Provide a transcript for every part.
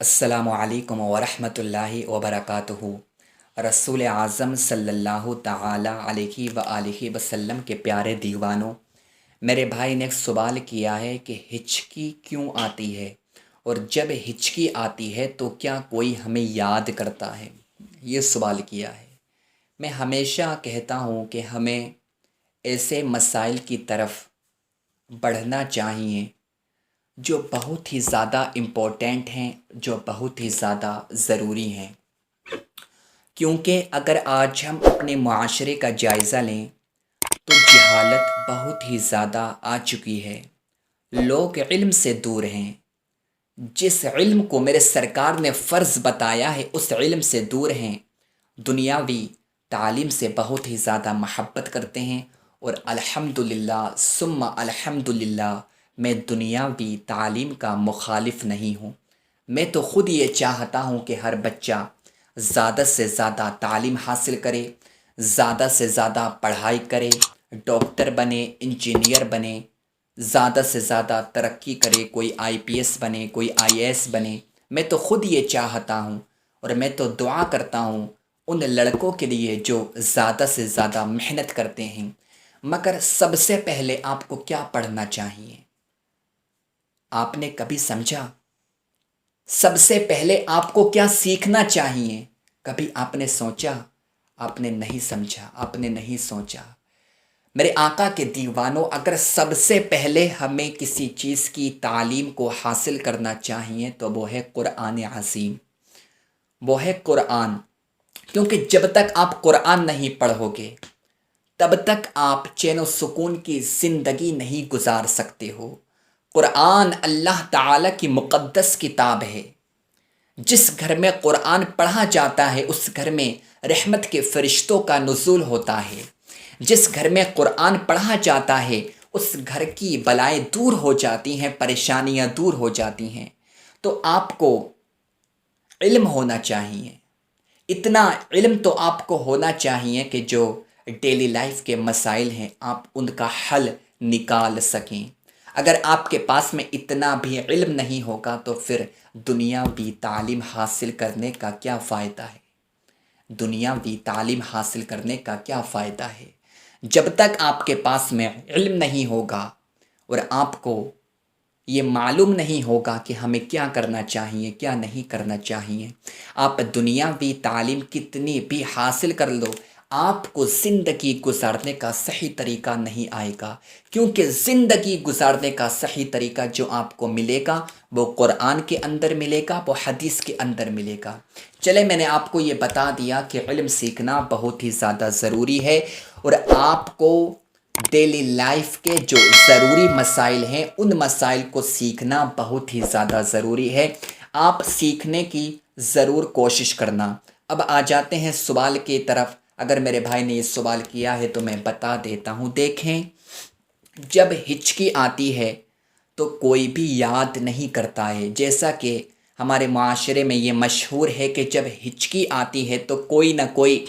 अस्सलामु अलैकुम वरहमतुल्लाहि वबरकातुहू। रसूल आज़म सल्लल्लाहु ताला अलैहि व आलिहि वसल्लम के प्यारे दीवानों, मेरे भाई ने एक सवाल किया है कि हिचकी क्यों आती है, और जब हिचकी आती है तो क्या कोई हमें याद करता है। ये सवाल किया है। मैं हमेशा कहता हूँ कि हमें ऐसे मसाइल की तरफ बढ़ना चाहिए जो बहुत ही ज़्यादा इम्पोर्टेंट हैं, जो बहुत ही ज़्यादा ज़रूरी हैं। क्योंकि अगर आज हम अपने माशरे का जायज़ा लें तो जहालत बहुत ही ज़्यादा आ चुकी है। लोग इल्म से दूर हैं। जिस इल्म को मेरे सरकार ने फ़र्ज़ बताया है उस इल्म से दूर हैं। दुनियावी तालीम से बहुत ही ज़्यादा महब्बत करते हैं। और अल्हम्दुलिल्लाह सुम्मा अल्हम्दुलिल्लाह, मैं दुनियावी तालीम का मुखालिफ नहीं हूँ। मैं तो ख़ुद ये चाहता हूँ कि हर बच्चा ज़्यादा से ज़्यादा तालीम हासिल करे, ज़्यादा से ज़्यादा पढ़ाई करे, डॉक्टर बने, इंजीनियर बने, ज़्यादा से ज़्यादा तरक्की करे, कोई आईपीएस बने, कोई आईएएस बने। मैं तो ख़ुद ये चाहता हूँ और मैं तो दुआ करता हूँ उन लड़कों के लिए जो ज़्यादा से ज़्यादा मेहनत करते हैं। मगर सबसे पहले आपको क्या पढ़ना चाहिए, आपने कभी समझा? सबसे पहले आपको क्या सीखना चाहिए, कभी आपने सोचा? आपने नहीं समझा, आपने नहीं सोचा। मेरे आका के दीवानों, अगर सबसे पहले हमें किसी चीज़ की तालीम को हासिल करना चाहिए तो वो है कुरान अज़ीम, वो है कुरान। क्योंकि जब तक आप कुरान नहीं पढ़ोगे तब तक आप चैन व सुकून की ज़िंदगी नहीं गुजार सकते हो। कुरान अल्लाह ताला की मुक़द्दस किताब है। जिस घर में कुरान पढ़ा जाता है उस घर में रहमत के फरिश्तों का नुज़ूल होता है। जिस घर में कुरान पढ़ा जाता है उस घर की बलाएं दूर हो जाती हैं, परेशानियां दूर हो जाती हैं। तो आपको इल्म होना चाहिए। इतना इल्म तो आपको होना चाहिए कि जो डेली लाइफ के मसाइल हैं आप उनका हल निकाल सकें। अगर आपके पास में इतना भी इल्म नहीं होगा तो फिर दुनियावी तालीम हासिल करने का क्या फ़ायदा है। दुनियावी तालीम हासिल करने का क्या फ़ायदा है जब तक आपके पास में इल्म नहीं होगा और आपको ये मालूम नहीं होगा कि हमें क्या करना चाहिए, क्या नहीं करना चाहिए। आप दुनियावी तालीम कितनी भी हासिल कर लो, आपको ज़िंदगी गुजारने का सही तरीका नहीं आएगा। क्योंकि ज़िंदगी गुजारने का सही तरीका जो आपको मिलेगा वो कुरान के अंदर मिलेगा, वो हदीस के अंदर मिलेगा। चले, मैंने आपको ये बता दिया कि इल्म सीखना बहुत ही ज़्यादा ज़रूरी है और आपको डेली लाइफ के जो ज़रूरी मसाइल हैं उन मसाइल को सीखना बहुत ही ज़्यादा ज़रूरी है। आप सीखने की ज़रूर कोशिश करना। अब आ जाते हैं सवाल की तरफ। अगर मेरे भाई ने ये सवाल किया है तो मैं बता देता हूँ। देखें, जब हिचकी आती है तो कोई भी याद नहीं करता है। जैसा कि हमारे माशरे में ये मशहूर है कि जब हिचकी आती है तो कोई ना कोई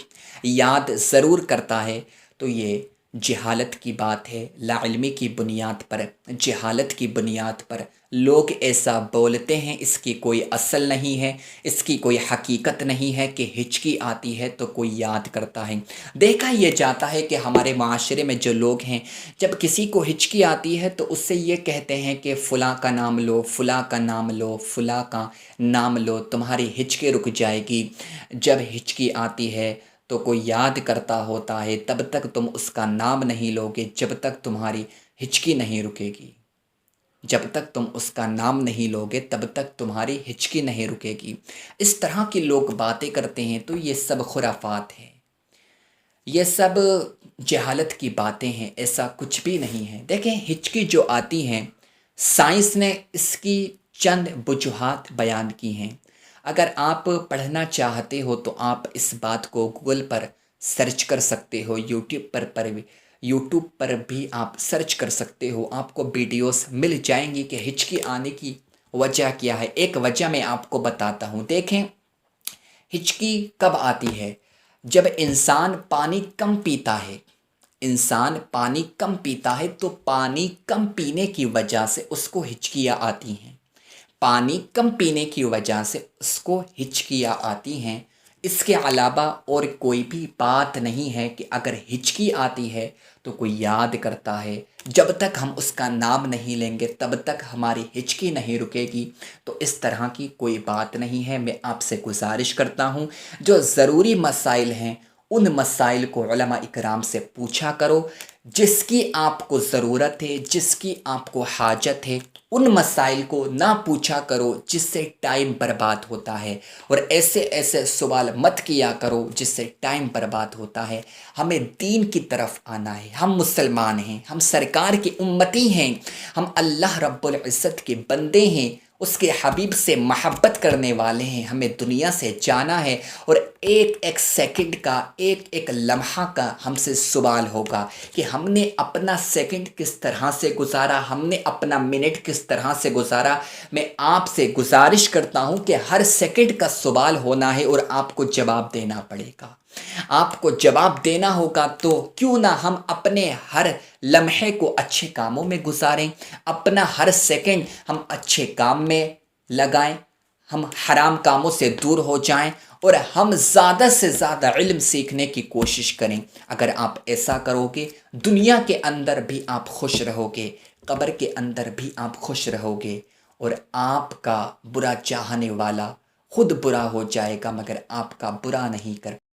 याद ज़रूर करता है। तो ये जहालत की बात है। लाइल्मी की बुनियाद पर, जहालत की बुनियाद पर लोग ऐसा बोलते हैं। इसकी कोई असल नहीं है, इसकी कोई हकीकत नहीं है कि हिचकी आती है तो कोई याद करता है। देखा यह जाता है कि हमारे माशरे में जो लोग हैं, जब किसी को हिचकी आती है तो उससे ये कहते हैं कि फ़लाँ का नाम लो, फ़लाँ का नाम लो, फ़लाँ का नाम लो, तुम्हारी हिचकी रुक जाएगी। जब हिचकी आती है तो कोई याद करता होता है, तब तक तुम उसका नाम नहीं लोगे जब तक तुम्हारी हिचकी नहीं रुकेगी। जब तक तुम उसका नाम नहीं लोगे तब तक तुम्हारी हिचकी नहीं रुकेगी। इस तरह की लोग बातें करते हैं तो ये सब खुराफात है, ये सब जहालत की बातें हैं। ऐसा कुछ भी नहीं है। देखें, हिचकी जो आती हैं, साइंस ने इसकी चंद वजूहात बयान की हैं। अगर आप पढ़ना चाहते हो तो आप इस बात को गूगल पर सर्च कर सकते हो, यूट्यूब पर भी आप सर्च कर सकते हो। आपको वीडियोस मिल जाएंगी कि हिचकी आने की वजह क्या है। एक वजह मैं आपको बताता हूँ। देखें, हिचकी कब आती है? जब इंसान पानी कम पीता है। इंसान पानी कम पीता है तो पानी कम पीने की वजह से उसको हिचकियाँ आती हैं। پانی کم پینے کی وجہ سے اس کو ہچکیاں آتی ہیں۔ اس کے علاوہ اور کوئی بھی بات نہیں ہے کہ اگر ہچکی آتی ہے تو کوئی یاد کرتا ہے، جب تک ہم اس کا نام نہیں لیں گے تب تک ہماری ہچکی نہیں رکے گی۔ تو اس طرح کی کوئی بات نہیں ہے۔ میں آپ سے گزارش کرتا ہوں جو ضروری مسائل ہیں ان مسائل کو علماء اکرام سے پوچھا کرو، جس کی آپ کو ضرورت ہے، جس کی آپ کو حاجت ہے۔ ان مسائل کو نہ پوچھا کرو جس سے ٹائم برباد ہوتا ہے، اور ایسے ایسے سوال مت کیا کرو جس سے ٹائم برباد ہوتا ہے۔ ہمیں دین کی طرف آنا ہے، ہم مسلمان ہیں، ہم سرکار کی امتی ہیں، ہم اللہ رب العزت کے بندے ہیں، اس کے حبیب سے محبت کرنے والے ہیں۔ ہمیں دنیا سے جانا ہے، اور ایک ایک سیکنڈ کا، ایک ایک لمحہ کا ہم سے سوال ہوگا کہ ہم نے اپنا سیکنڈ کس طرح سے گزارا، ہم نے اپنا منٹ کس طرح سے گزارا۔ میں آپ سے گزارش کرتا ہوں کہ ہر سیکنڈ کا سوال ہونا ہے اور آپ کو جواب دینا پڑے گا۔ آپ کو جواب دینا ہوگا تو کیوں نہ ہم اپنے ہر لمحے کو اچھے کاموں میں گزاریں، اپنا ہر سیکنڈ ہم اچھے کام میں لگائیں، ہم حرام کاموں سے دور ہو جائیں، اور ہم زیادہ سے زیادہ علم سیکھنے کی کوشش کریں۔ اگر آپ ایسا کرو گے دنیا کے اندر بھی آپ خوش رہو گے، قبر کے اندر بھی آپ خوش رہو گے، اور آپ کا برا چاہنے والا خود برا ہو جائے گا مگر آپ کا برا نہیں کر